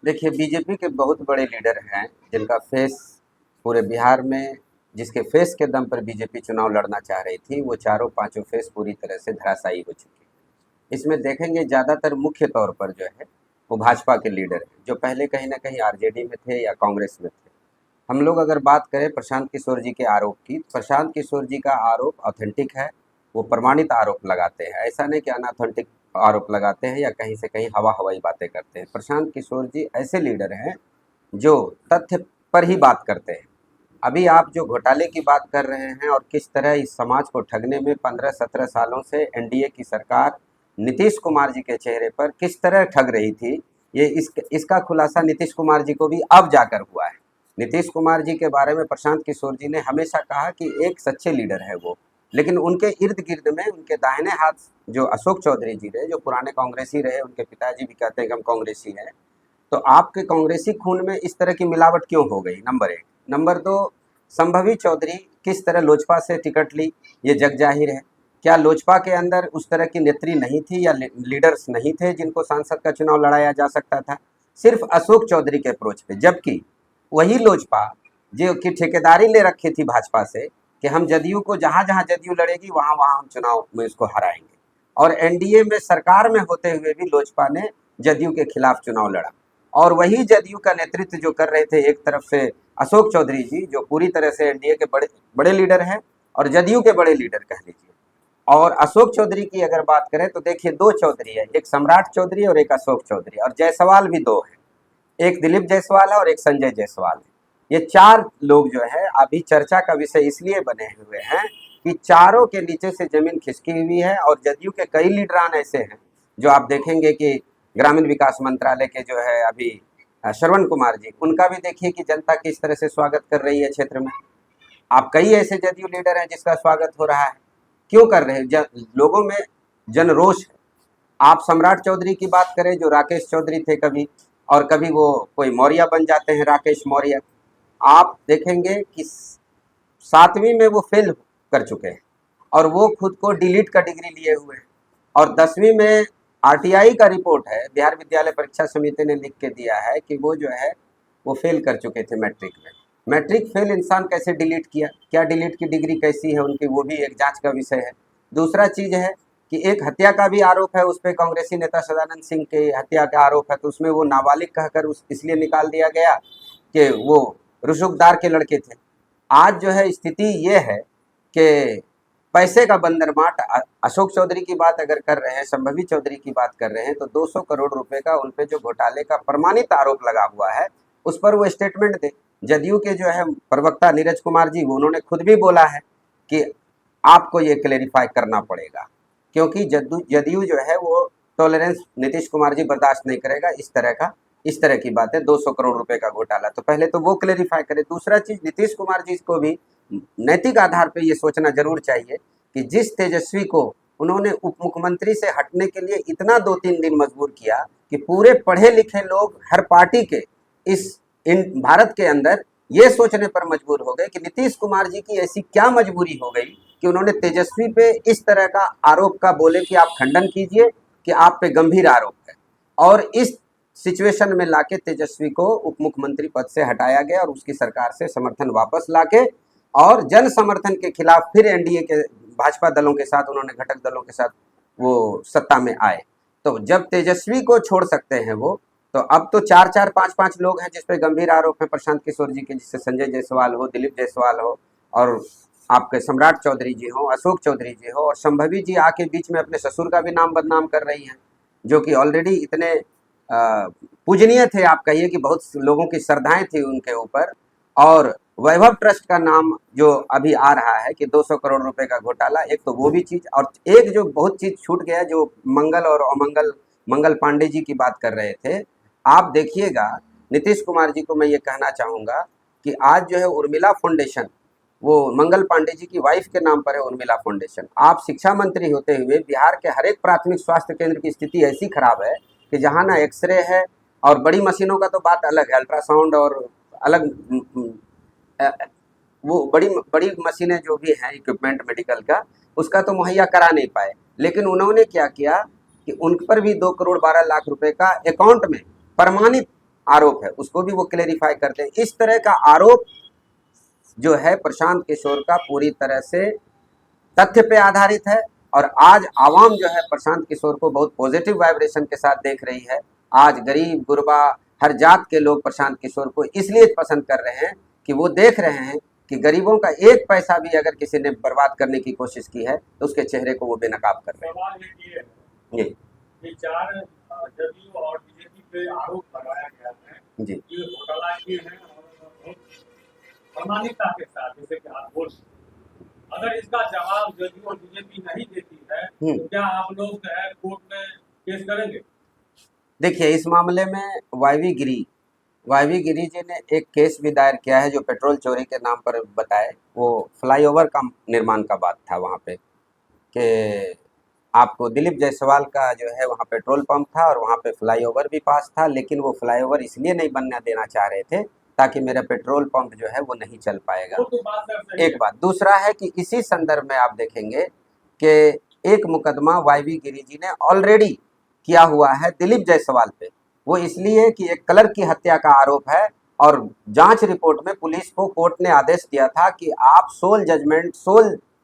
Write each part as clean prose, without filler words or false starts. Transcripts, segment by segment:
देखिए, बीजेपी के बहुत बड़े लीडर हैं जिनका फेस पूरे बिहार में, जिसके फेस के दम पर बीजेपी चुनाव लड़ना चाह रही थी, वो चारों पांचों फेस पूरी तरह से धराशायी हो चुके हैं। इसमें देखेंगे ज़्यादातर मुख्य तौर पर जो है वो भाजपा के लीडर हैं, जो पहले कहीं ना कहीं आरजेडी में थे या कांग्रेस में थे। हम लोग अगर बात करें प्रशांत किशोर जी के आरोप की, प्रशांत किशोर जी का आरोप ऑथेंटिक है। वो प्रमाणित आरोप लगाते हैं, ऐसा नहीं कि अनऑथेंटिक आरोप लगाते हैं या कहीं से कहीं हवा हवाई बातें करते हैं। प्रशांत किशोर जी ऐसे लीडर हैं जो तथ्य पर ही बात करते हैं। अभी आप जो घोटाले की बात कर रहे हैं और किस तरह इस समाज को ठगने में 15-17 सालों से एनडीए की सरकार नीतीश कुमार जी के चेहरे पर किस तरह ठग रही थी, ये इसका खुलासा नीतीश कुमार जी को भी अब जाकर हुआ है। नीतीश कुमार जी के बारे में प्रशांत किशोर जी ने हमेशा कहा कि एक सच्चे लीडर है वो, लेकिन उनके इर्द गिर्द में उनके दाहिने हाथ जो अशोक चौधरी जी रहे, जो पुराने कांग्रेसी रहे, उनके पिताजी भी कहते हैं कि हम कांग्रेसी हैं। तो आपके कांग्रेसी खून में इस तरह की मिलावट क्यों हो गई, नंबर एक। नंबर दो, संभवी चौधरी किस तरह लोजपा से टिकट ली, ये जग जाहिर है। क्या लोजपा के अंदर उस तरह की नेत्री नहीं थी या लीडर्स नहीं थे जिनको सांसद का चुनाव लड़ाया जा सकता था, सिर्फ अशोक चौधरी के अप्रोच पे। जबकि वही लोजपा जो कि ठेकेदारी ले रखी थी भाजपा से कि हम जदयू को जहां जहां जदयू लड़ेगी वहां वहां हम चुनाव में इसको हराएंगे, और एनडीए में सरकार में होते हुए भी लोजपा ने जदयू के खिलाफ चुनाव लड़ा। और वही जदयू का नेतृत्व जो कर रहे थे, एक तरफ से अशोक चौधरी जी जो पूरी तरह से एनडीए के बड़े बड़े लीडर हैं और जदयू के बड़े लीडर कह लीजिए। और अशोक चौधरी की अगर बात करें तो देखिए, दो चौधरी है, एक सम्राट चौधरी और एक अशोक चौधरी, और जायसवाल भी दो है, एक दिलीप जायसवाल है और एक संजय जायसवाल है। ये चार लोग जो है अभी चर्चा का विषय इसलिए बने हुए हैं कि चारों के नीचे से जमीन खिसकी हुई है। और जदयू के कई लीडरान ऐसे हैं जो आप देखेंगे कि ग्रामीण विकास मंत्रालय के जो है अभी श्रवण कुमार जी, उनका भी देखिए कि जनता किस तरह से स्वागत कर रही है क्षेत्र में। आप कई ऐसे जदयू लीडर हैं जिसका स्वागत हो रहा है। क्यों कर रहे हैं? लोगों में जन रोष है। आप सम्राट चौधरी की बात करें जो राकेश चौधरी थे कभी, और कभी वो कोई मौर्य बन जाते हैं, राकेश मौर्य। आप देखेंगे कि 7वीं में वो फेल कर चुके हैं और वो खुद को डिलीट का डिग्री लिए हुए हैं। और 10वीं में आरटीआई का रिपोर्ट है, बिहार विद्यालय परीक्षा समिति ने लिख के दिया है कि वो जो है वो फेल कर चुके थे मैट्रिक में। मैट्रिक फेल इंसान कैसे डिलीट किया, क्या डिलीट की डिग्री कैसी है उनकी, वो भी एक जांच का विषय है। दूसरा चीज है कि एक हत्या का भी आरोप है उस पर, कांग्रेसी नेता सदानंद सिंह के हत्या का आरोप है, तो उसमें वो नाबालिग कहकर उस इसलिए निकाल दिया गया कि वो रुसूखदार के लड़के थे। आज जो है स्थिति ये है कि पैसे का बंदरमाट, अशोक चौधरी की बात अगर कर रहे हैं, संभवी चौधरी की बात कर रहे हैं, तो 200 करोड़ रुपए का उन पे जो घोटाले का प्रमाणित आरोप लगा हुआ है उस पर वो स्टेटमेंट दे। जदयू के जो है प्रवक्ता नीरज कुमार जी, वो उन्होंने खुद भी बोला है कि आपको ये क्लेरिफाई करना पड़ेगा, क्योंकि जदयू जो है वो टॉलरेंस नीतीश कुमार जी बर्दाश्त नहीं करेगा इस तरह की बातें। 200 करोड़ रुपए का घोटाला, तो पहले तो वो क्लेरिफाई करे। दूसरा चीज, नीतीश कुमार जी को भी नैतिक आधार पर ये सोचना जरूर चाहिए कि जिस तेजस्वी को उन्होंने उप मुख्यमंत्री से हटने के लिए इतना 2-3 दिन मजबूर किया कि पूरे पढ़े लिखे लोग हर पार्टी के इस इन भारत के अंदर ये सोचने पर मजबूर हो गए कि नीतीश कुमार जी की ऐसी क्या मजबूरी हो गई कि उन्होंने तेजस्वी पे इस तरह का आरोप का बोले कि आप खंडन कीजिए कि आप पे गंभीर आरोप है। और इस सिचुएशन में लाके तेजस्वी को उप मुख्यमंत्री पद से हटाया गया और उसकी सरकार से समर्थन वापस लाके और जन समर्थन के खिलाफ फिर एनडीए के भाजपा दलों के साथ, उन्होंने घटक दलों के साथ वो सत्ता में आए। तो जब तेजस्वी को छोड़ सकते हैं वो, तो अब तो 4-4, 5-5 लोग हैं जिस पे गंभीर आरोप है प्रशांत किशोर जी के, जिससे संजय जायसवाल हो, दिलीप जायसवाल हो, और आपके सम्राट चौधरी जी हो, अशोक चौधरी जी हो, और संभवी जी आके बीच में अपने ससुर का भी नाम बदनाम कर रही हैं, जो कि ऑलरेडी इतने पूजनीय थे, आप कहिए कि बहुत लोगों की श्रद्धाएं थी उनके ऊपर। और वैभव ट्रस्ट का नाम जो अभी आ रहा है कि 200 करोड़ रुपए का घोटाला, एक तो वो भी चीज, और एक जो बहुत चीज छूट गया, जो मंगल और अमंगल, मंगल पांडे जी की बात कर रहे थे। आप देखिएगा, नीतीश कुमार जी को मैं ये कहना चाहूँगा कि आज जो है उर्मिला फाउंडेशन, वो मंगल पांडे जी की वाइफ के नाम पर है उर्मिला फाउंडेशन। आप शिक्षा मंत्री होते हुए बिहार के हर एक प्राथमिक स्वास्थ्य केंद्र की स्थिति ऐसी खराब है कि जहाँ ना एक्सरे है, और बड़ी मशीनों का तो बात अलग है, अल्ट्रासाउंड और अलग वो बड़ी बड़ी मशीनें जो भी हैं, इक्विपमेंट मेडिकल का, उसका तो मुहैया करा नहीं पाए। लेकिन उन्होंने क्या किया कि उन पर भी 2 करोड़ 12 लाख रुपए का अकाउंट में प्रमाणित आरोप है उसको भी वो क्लेरिफाई करते हैं। इस तरह का आरोप जो है प्रशांत किशोर का पूरी तरह से तथ्य पे आधारित है। और आज आवाम जो है प्रशांत किशोर को बहुत पॉजिटिव वाइब्रेशन के साथ देख रही है। आज गरीब गुरबा हर जात के लोग प्रशांत किशोर को इसलिए पसंद कर रहे हैं कि वो देख रहे हैं कि गरीबों का एक पैसा भी अगर किसी ने बर्बाद करने की कोशिश की है तो उसके चेहरे को वो बेनकाब कर रहे हैं। जी ये चार जदयू और बीजेपी पे आरोप लगाया गया है जी ये घोटाला किए हैं और प्रामाणिकता के साथ, जैसे कि आप बोल, अगर इसका जवाब जदयू और बीजेपी नहीं देती है तो क्या आप लोग जो है कोर्ट में केस करेंगे? देखिए, इस मामले में वाईवी गिरी जी ने एक केस भी दायर किया है जो पेट्रोल चोरी के नाम पर बताए। वो फ्लाईओवर का निर्माण का बात था वहाँ पे कि आपको दिलीप जायसवाल का जो है वहाँ पेट्रोल पंप था और वहाँ पे फ्लाईओवर भी पास था, लेकिन वो फ्लाईओवर इसलिए नहीं बनने देना चाह रहे थे ताकि मेरा पेट्रोल पंप जो है वो नहीं चल पाएगा। वो तो बात सर सही एक बात। दूसरा है कि इसी संदर्भ में आप देखेंगे कि एक मुकदमा वाईवी गिरी जी ने ऑलरेडी किया हुआ है दिलीप जायसवाल पे। वो इसलिए कि एक क्लर्क की हत्या का आरोप है और जांच रिपोर्ट में पुलिस को कोर्ट ने आदेश दिया था कि आप सोल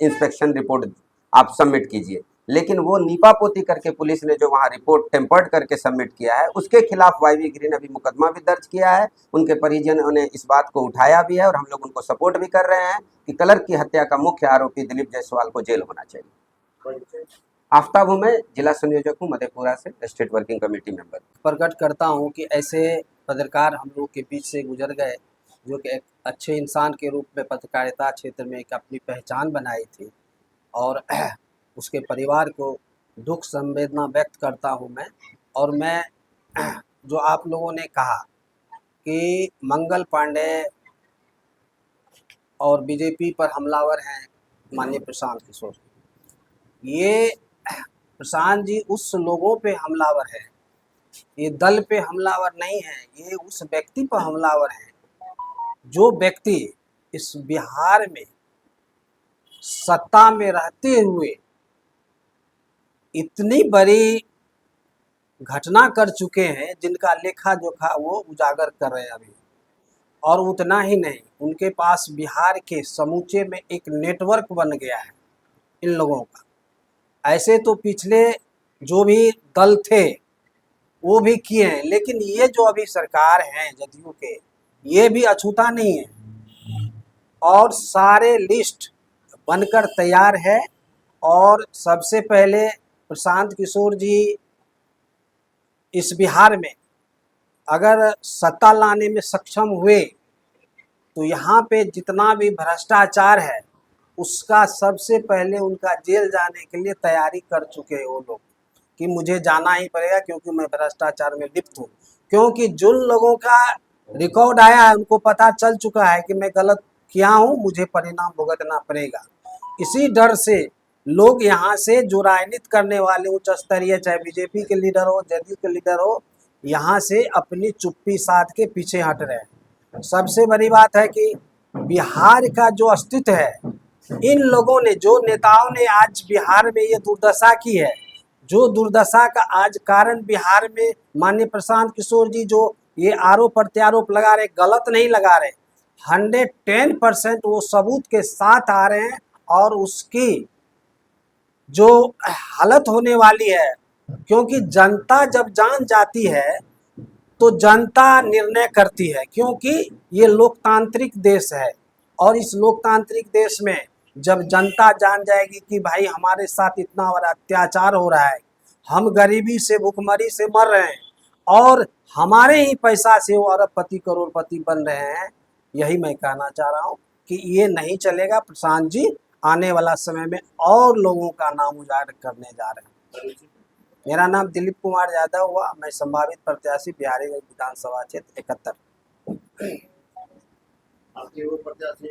इंस्पेक्शन रिपोर्ट आप सबमिट कीजिए, लेकिन वो नीपापोती करके पुलिस ने जो वहाँ रिपोर्ट टेम्पर्ड करके सबमिट किया है उसके खिलाफ वाईवी गिरी ने अभी मुकदमा भी दर्ज किया है। उनके परिजनों ने इस बात को उठाया भी है और हम लोग उनको सपोर्ट भी कर रहे हैं कि क्लर्क की हत्या का मुख्य आरोपी दिलीप जायसवाल को जेल होना चाहिए। आफ्ताब हूँ मैं, जिला संयोजक हूँ मधेपुरा से, स्टेट वर्किंग कमेटी मेंबर। प्रकट करता हूँ कि ऐसे पत्रकार हम लोग के बीच से गुजर गए जो कि एक अच्छे इंसान के रूप में पत्रकारिता क्षेत्र में एक अपनी पहचान बनाई थी और उसके परिवार को दुख संवेदना व्यक्त करता हूँ मैं। और मैं जो आप लोगों ने कहा कि मंगल पांडे और बीजेपी पर हमलावर हैं माननीय प्रशांत किशोर, ये प्रशांत जी उस लोगों पे हमलावर है, ये दल पे हमलावर नहीं है, ये उस व्यक्ति पर हमलावर है जो व्यक्ति इस बिहार में सत्ता में रहते हुए इतनी बड़ी घटना कर चुके हैं जिनका लेखा जोखा वो उजागर कर रहे हैं अभी। और उतना ही नहीं, उनके पास बिहार के समूचे में एक नेटवर्क बन गया है इन लोगों का। ऐसे तो पिछले जो भी दल थे वो भी किए हैं, लेकिन ये जो अभी सरकार है जदयू के, ये भी अछूता नहीं है और सारे लिस्ट बनकर तैयार है। और सबसे पहले प्रशांत किशोर जी इस बिहार में अगर सत्ता लाने में सक्षम हुए तो यहाँ पे जितना भी भ्रष्टाचार है उसका सबसे पहले उनका जेल जाने के लिए तैयारी कर चुके हैं वो लोग कि मुझे जाना ही पड़ेगा क्योंकि मैं भ्रष्टाचार में लिप्त हूँ। क्योंकि जिन लोगों का रिकॉर्ड आया है उनको पता चल चुका है कि मैं गलत किया हूँ, मुझे परिणाम भुगतना पड़ेगा। इसी डर से लोग यहाँ से जो राजनीति करने वाले उच्च स्तरीय, चाहे बीजेपी के लीडर हो, जदयू के लीडर हो, यहाँ से अपनी चुप्पी साध के पीछे हट रहे हैं। सबसे बड़ी बात है कि बिहार का जो अस्तित्व है, इन लोगों ने, जो नेताओं ने आज बिहार में ये दुर्दशा की है, जो दुर्दशा का आज कारण बिहार में माननीय प्रशांत किशोर जी जो ये आरोप प्रत्यारोप लगा रहे, गलत नहीं लगा रहे, 110% वो सबूत के साथ आ रहे हैं। और उसकी जो हालत होने वाली है, क्योंकि जनता जब जान जाती है तो जनता निर्णय करती है, क्योंकि ये लोकतांत्रिक देश है। और इस लोकतांत्रिक देश में जब जनता जान जाएगी कि भाई हमारे साथ इतना बड़ा अत्याचार हो रहा है, हम गरीबी से भुखमरी से मर रहे हैं और हमारे ही पैसा से वो अरबपति करोड़पति बन रहे हैं, यही मैं कहना चाह रहा हूँ कि ये नहीं चलेगा। प्रशांत जी आने वाला समय में और लोगों का नाम उजागर करने जा रहे हैं। मेरा नाम दिलीप कुमार यादव हुआ, मैं संभावित प्रत्याशी बिहारीगंज विधानसभा क्षेत्र 71। आपके वो प्रत्याशी